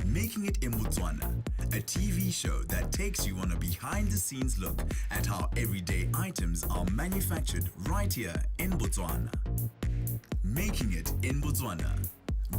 Making It in Botswana, a TV show that takes you on a behind-the-scenes look at how everyday items are manufactured right here in Botswana. Making It in Botswana,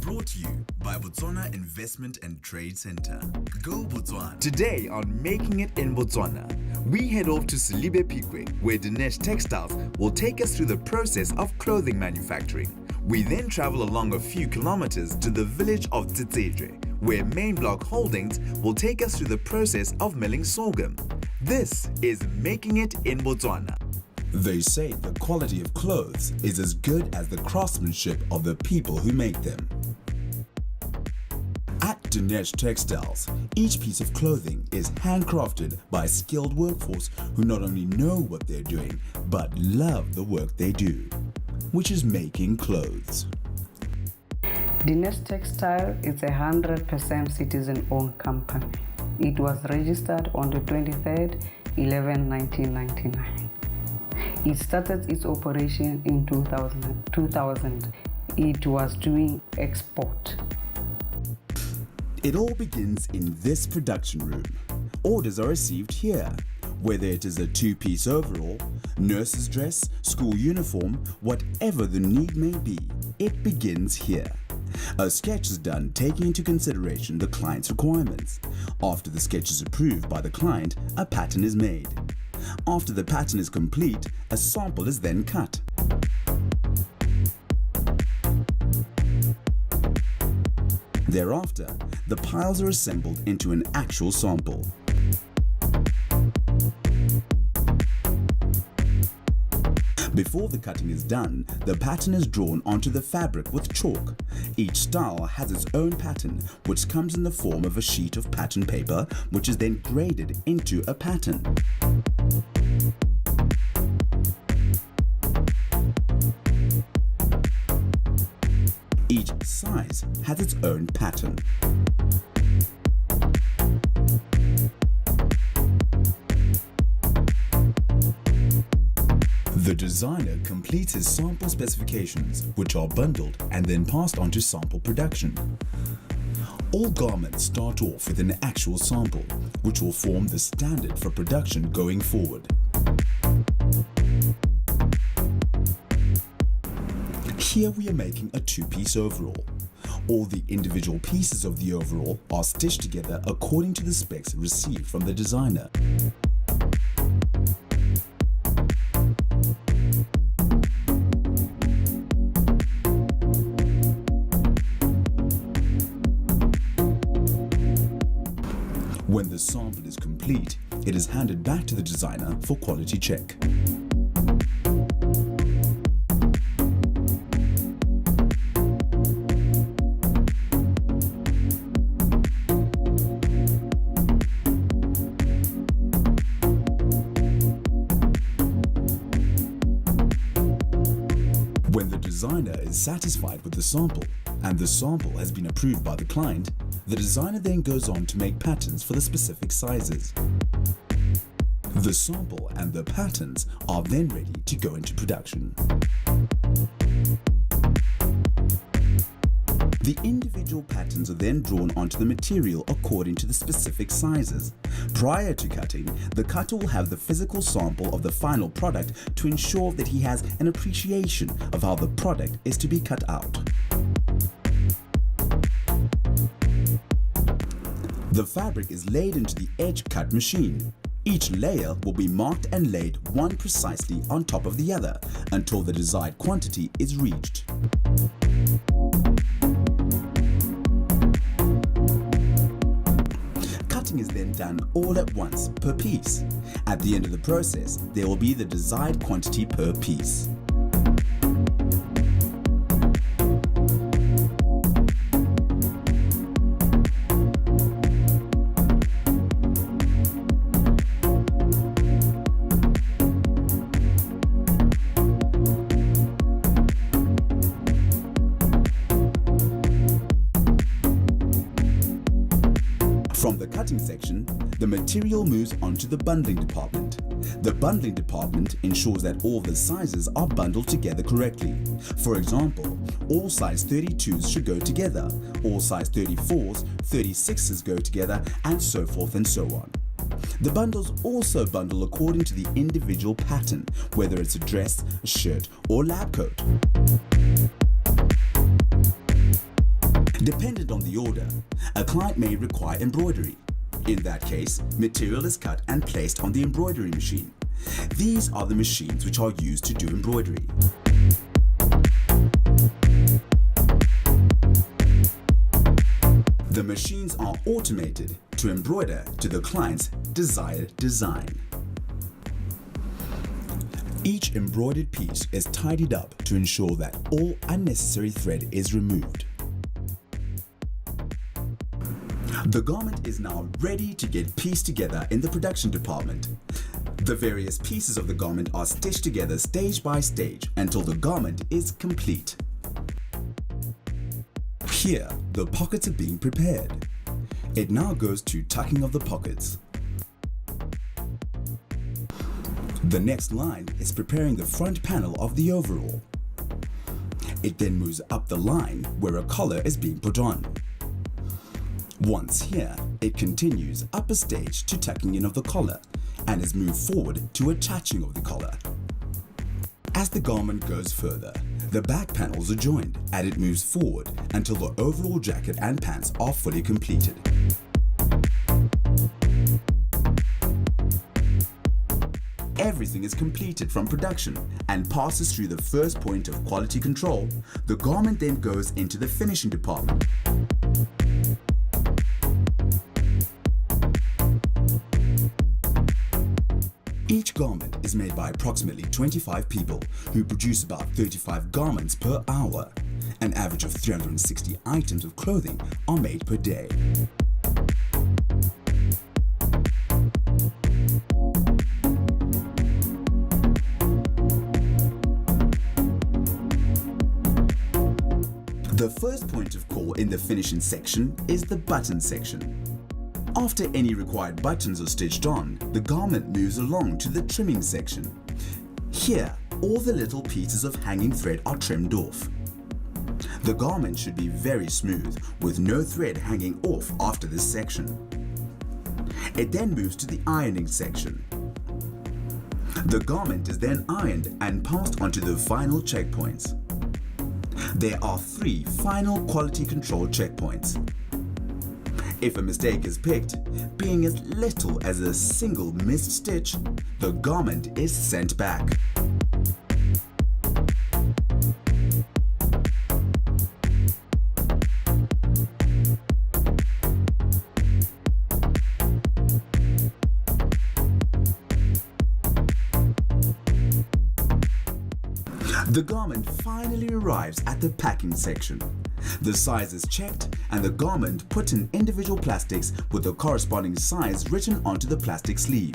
brought to you by Botswana Investment and Trade Center. Go Botswana! Today on Making It in Botswana, we head off to Silibe Pikwe, where Dinesh Textiles will take us through the process of clothing manufacturing. We then travel along a few kilometers to the village of Testiles, where Main Block Holdings will take us through the process of milling sorghum. This is Making It in Botswana. They say the quality of clothes is as good as the craftsmanship of the people who make them. At Dinesh Textiles, each piece of clothing is handcrafted by a skilled workforce who not only know what they're doing, but love the work they do, which is making clothes. Dinesh Textile is a 100% citizen-owned company. It was registered on the 23rd, 1999. It started its operation in 2000. It was doing export. It all begins in this production room. Orders are received here. Whether it is a two-piece overall, nurse's dress, school uniform, whatever the need may be, it begins here. A sketch is done taking into consideration the client's requirements. After the sketch is approved by the client, a pattern is made. After the pattern is complete, a sample is then cut. Thereafter, the piles are assembled into an actual sample. Before the cutting is done, the pattern is drawn onto the fabric with chalk. Each style has its own pattern, which comes in the form of a sheet of pattern paper, which is then graded into a pattern. Each size has its own pattern. The designer completes his sample specifications, which are bundled and then passed on to sample production. All garments start off with an actual sample, which will form the standard for production going forward. Here we are making a two-piece overall. All the individual pieces of the overall are stitched together according to the specs received from the designer. When the sample is complete, it is handed back to the designer for quality check. When the designer is satisfied with the sample, and the sample has been approved by the client, the designer then goes on to make patterns for the specific sizes. The sample and the patterns are then ready to go into production. The individual patterns are then drawn onto the material according to the specific sizes. Prior to cutting, the cutter will have the physical sample of the final product to ensure that he has an appreciation of how the product is to be cut out. The fabric is laid into the edge cut machine. Each layer will be marked and laid one precisely on top of the other until the desired quantity is reached. Cutting is then done all at once per piece. At the end of the process, there will be the desired quantity per piece. From the cutting section, the material moves onto the bundling department. The bundling department ensures that all the sizes are bundled together correctly. For example, all size 32s should go together, all size 34s, 36s go together, and so forth and so on. The bundles also bundle according to the individual pattern, whether it's a dress, a shirt, or lab coat. Dependent on the order, a client may require embroidery. In that case, material is cut and placed on the embroidery machine. These are the machines which are used to do embroidery. The machines are automated to embroider to the client's desired design. Each embroidered piece is tidied up to ensure that all unnecessary thread is removed. The garment is now ready to get pieced together in the production department. The various pieces of the garment are stitched together stage by stage until the garment is complete. Here, the pockets are being prepared. It now goes to tucking of the pockets. The next line is preparing the front panel of the overall. It then moves up the line where a collar is being put on. Once here, it continues up a stage to tucking in of the collar and is moved forward to attaching of the collar. As the garment goes further, the back panels are joined and it moves forward until the overall jacket and pants are fully completed. Everything is completed from production and passes through the first point of quality control. The garment then goes into the finishing department. Each garment is made by approximately 25 people who produce about 35 garments per hour. An average of 360 items of clothing are made per day. The first point of call in the finishing section is the button section. After any required buttons are stitched on, the garment moves along to the trimming section. Here, all the little pieces of hanging thread are trimmed off. The garment should be very smooth, with no thread hanging off after this section. It then moves to the ironing section. The garment is then ironed and passed onto the final checkpoints. There are 3 final quality control checkpoints. If a mistake is picked, being as little as a single missed stitch, the garment is sent back. The garment finally arrives at the packing section. The size is checked and the garment put in individual plastics with the corresponding size written onto the plastic sleeve.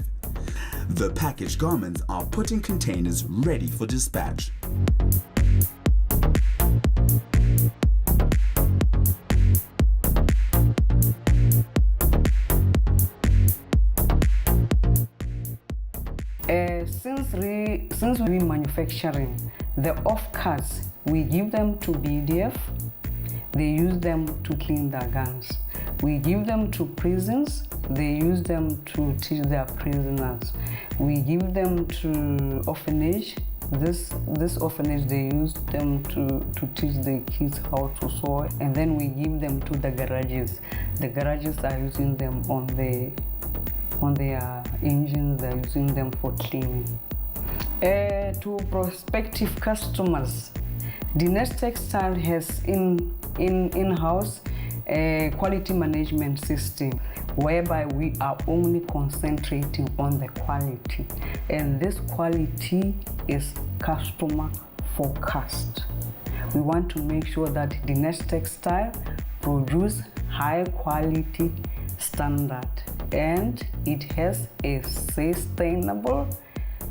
The packaged garments are put in containers ready for dispatch. Since we manufacturing the off-cuts, we give them to BDF. They use them to clean their guns. We give them to prisons. They use them to teach their prisoners. We give them to orphanage. This orphanage, they use them to teach the kids how to sew. And then we give them to the garages. The garages are using them on their engines. They're using them for cleaning. To prospective customers, Dinesh Textile has in-house a quality management system whereby we are only concentrating on the quality, and this quality is customer focused. We want to make sure that Dinesh Textile produce high quality standard and it has a sustainable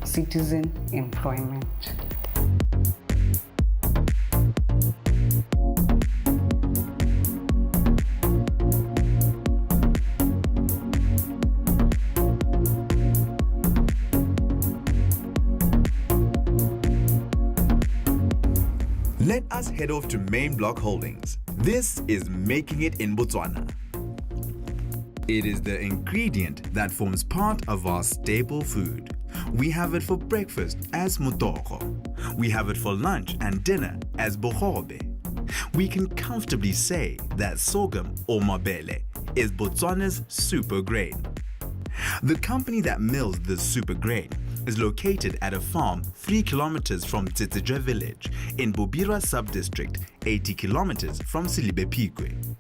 citizen employment. Let us head off to Main Block Holdings. This is Making It in Botswana. It is the ingredient that forms part of our staple food. We have it for breakfast as motoko. We have it for lunch and dinner as bohobe. We can comfortably say that sorghum or mabele is Botswana's super grain. The company that mills this super grain is located at a farm 3 kilometers from Tsetsejwe village in Bobira sub-district, 80 kilometers from Silibepikwe.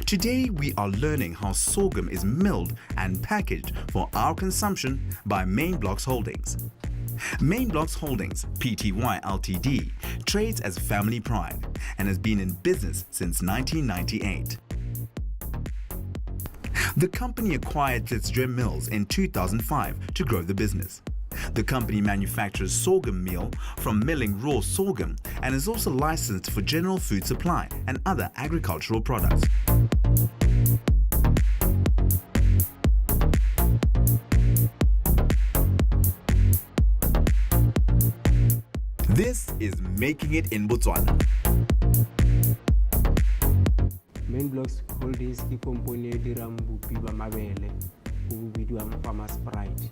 Today we are learning how sorghum is milled and packaged for our consumption by Main Blocks Holdings. Main Blocks Holdings Pty Ltd trades as Family Pride and has been in business since 1998. The company acquired Tsetsejwe Mills in 2005 to grow the business. The company manufactures sorghum meal from milling raw sorghum and is also licensed for general food supply and other agricultural products. This is Making It in Botswana. Main Blocks Holdings ke company e dirang bopi ba mabele bo bidiwang Farmers Pride.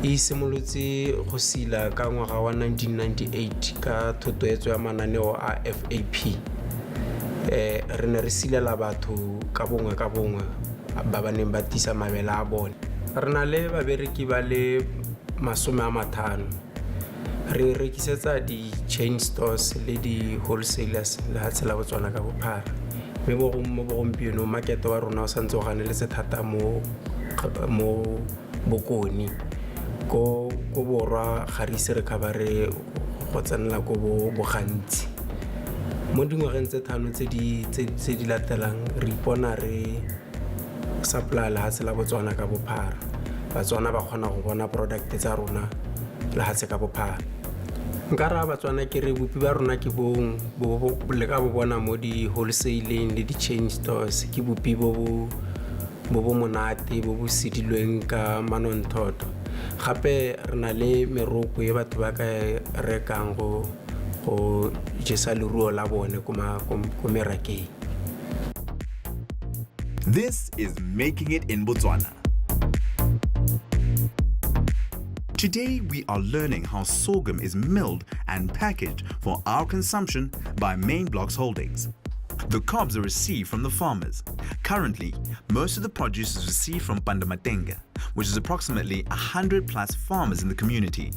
E simolotse go sila ka ngwaga wa 1998 ka thotloetso ya mananeo a FAP. Re ne re silela batho ka bongwe ba ba neng ba tisa mabele a bone. Re na le babereki ba le 50. Re rekisetsa di chain stores le di wholesalers le ha tsela Botswana ka bophara. Me bo gompieno market wa rona o santse o gane le sethata mo bokoni ko borwa ga re ise re khabare go tsenela ko bogantsi mo dingwageng tse thano tse di latelang re ipona re supply le ha tsela Botswana ka bophara. Batswana ba kgona go bona product tsa rona le ha tse ka bophara. Nkara Batswana ke re bopi ba rona ke bo le ka bo bona mo di wholesaling le di chain stores ke bopi bo monate bo sidilweng ka manonthoto. Gape re na le meroko e batho ba ka rekang go jesa leruo la bone ko merakeng. This is Making It in Botswana. Today we are learning how sorghum is milled and packaged for our consumption by Main Blocks Holdings. The cobs are received from the farmers. Currently, most of the produce is received from Pandamatenga, which is approximately 100 plus farmers in the community.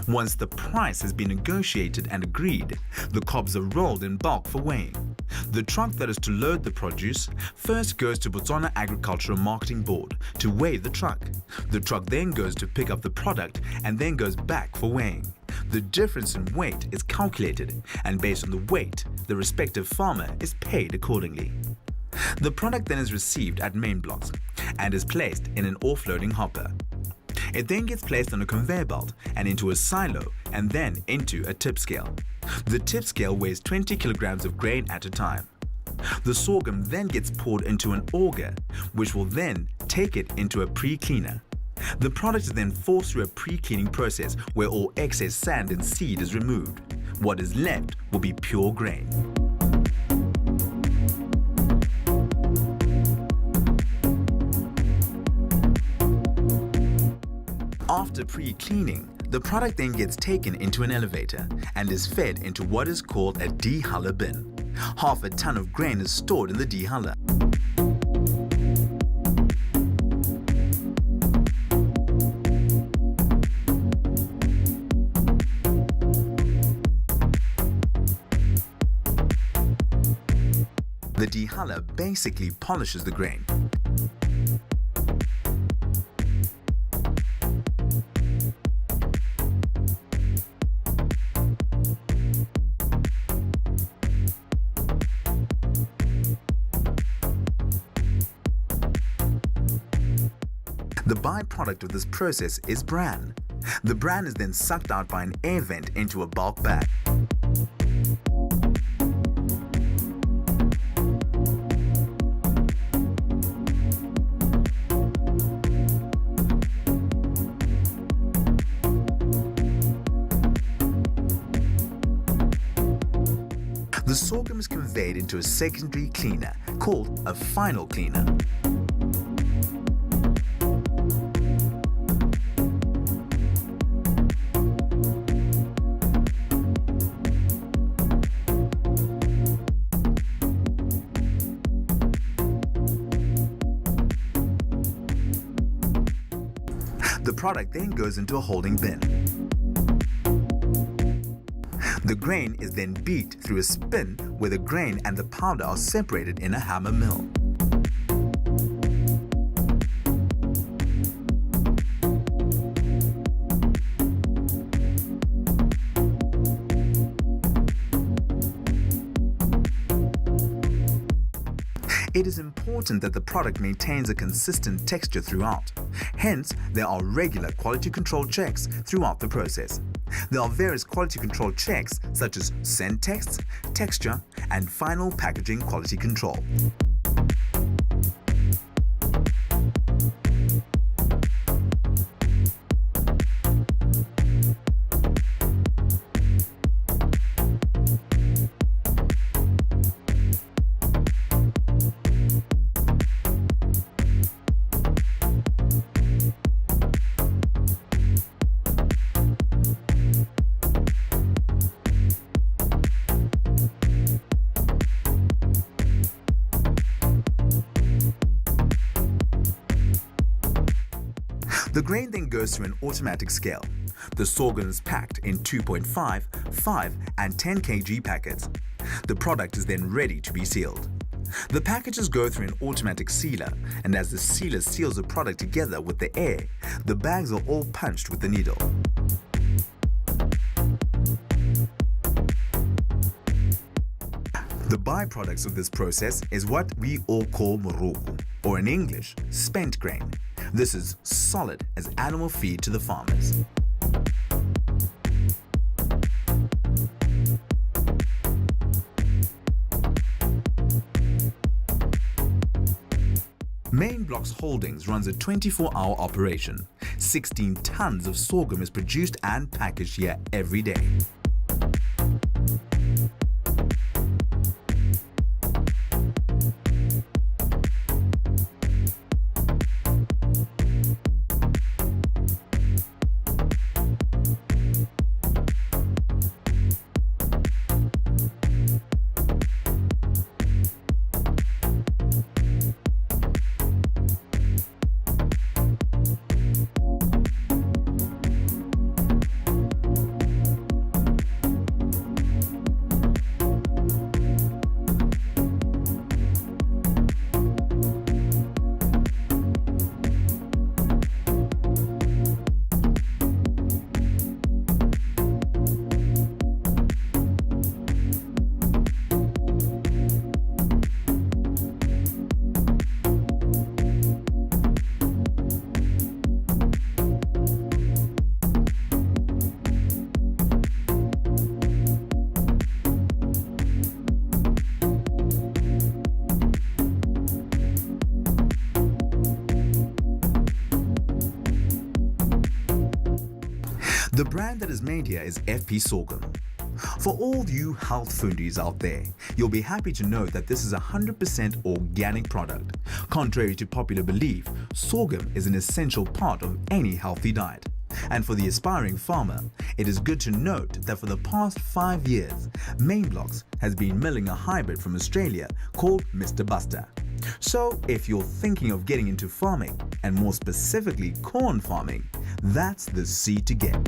Once the price has been negotiated and agreed, the cobs are rolled in bulk for weighing. The truck that is to load the produce first goes to Botswana Agricultural Marketing Board to weigh the truck. The truck then goes to pick up the product and then goes back for weighing. The difference in weight is calculated, and based on the weight, the respective farmer is paid accordingly. The product then is received at Main Blocks and is placed in an offloading hopper. It then gets placed on a conveyor belt and into a silo and then into a tip scale. The tip scale weighs 20 kilograms of grain at a time. The sorghum then gets poured into an auger, which will then take it into a pre-cleaner. The product is then forced through a pre-cleaning process where all excess sand and seed is removed. What is left will be pure grain. After pre-cleaning, the product then gets taken into an elevator and is fed into what is called a dehuller bin. Half a ton of grain is stored in the dehuller. The dehuller basically polishes the grain. The byproduct of this process is bran. The bran is then sucked out by an air vent into a bulk bag. is conveyed into a secondary cleaner called a final cleaner. The product then goes into a holding bin. The grain is then beat through a spin where the grain and the powder are separated in a hammer mill. It is important that the product maintains a consistent texture throughout. Hence, there are regular quality control checks throughout the process. There are various quality control checks such as scent tests, texture, and final packaging quality control. The grain then goes through an automatic scale. The sorghum is packed in 2.5, 5, and 10 kg packets. The product is then ready to be sealed. The packages go through an automatic sealer, and as the sealer seals the product together with the air, the bags are all punched with the needle. The byproducts of this process is what we all call moroku, or in English, spent grain. This is solid as animal feed to the farmers. Main Blocks Holdings runs a 24-hour operation. 16 tons of sorghum is produced and packaged here every day. The brand that is made here is FP Sorghum. For all you health foodies out there, you'll be happy to know that this is a 100% organic product. Contrary to popular belief, sorghum is an essential part of any healthy diet. And for the aspiring farmer, it is good to note that for the past 5 years, Main Blocks has been milling a hybrid from Australia called Mr. Buster. So if you're thinking of getting into farming, and more specifically corn farming, that's the seed to get.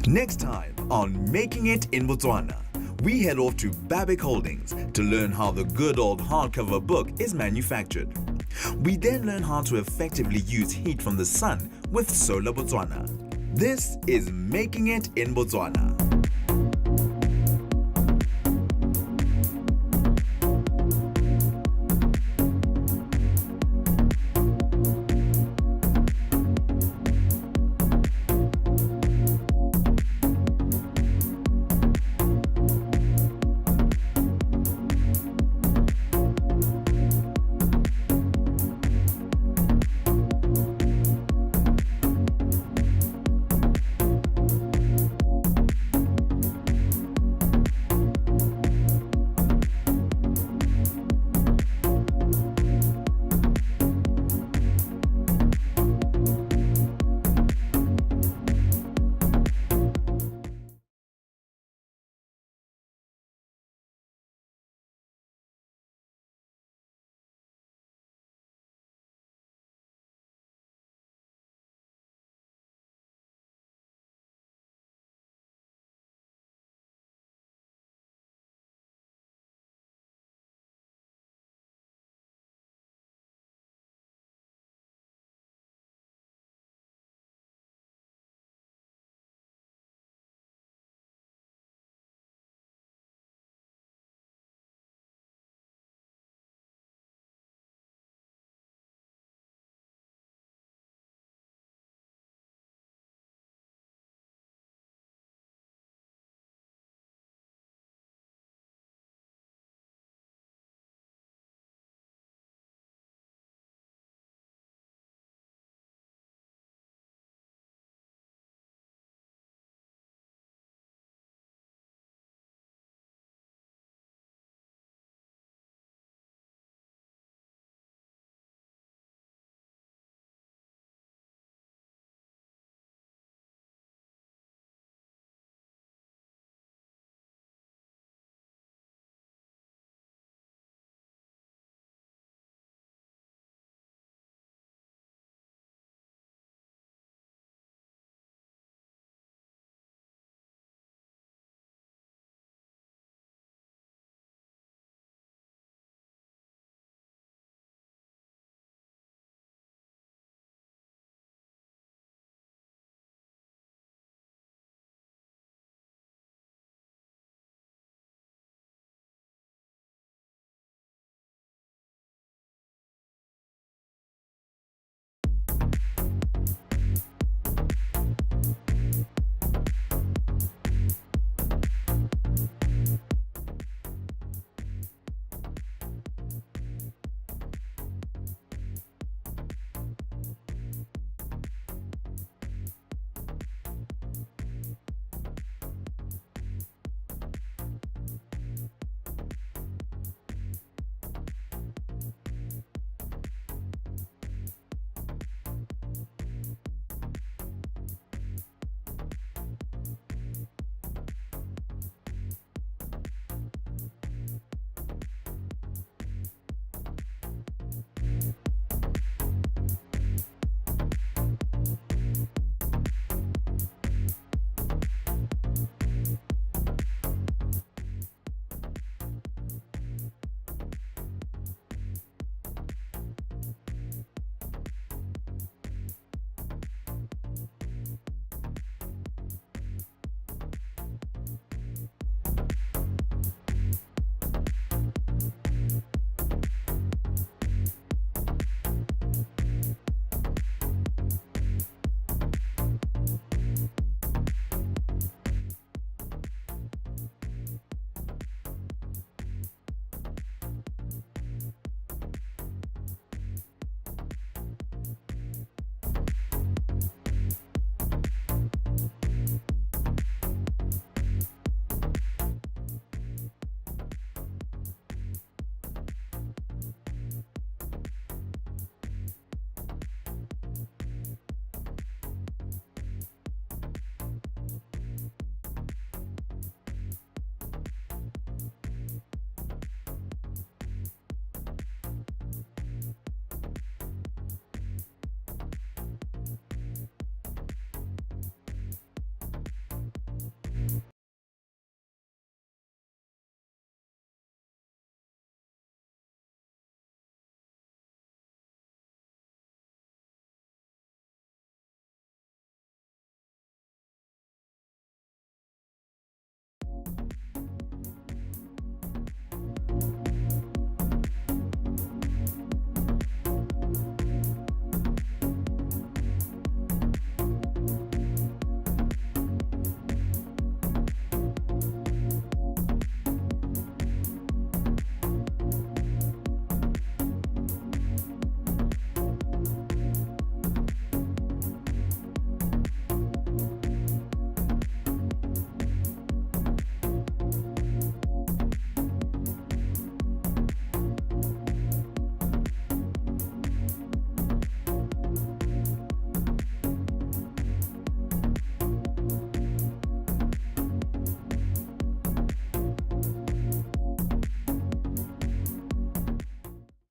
Next time on Making It in Botswana, we head off to Babbitt Holdings to learn how the good old hardcover book is manufactured. We then learn how to effectively use heat from the sun with Solar Botswana. This is Making It in Botswana.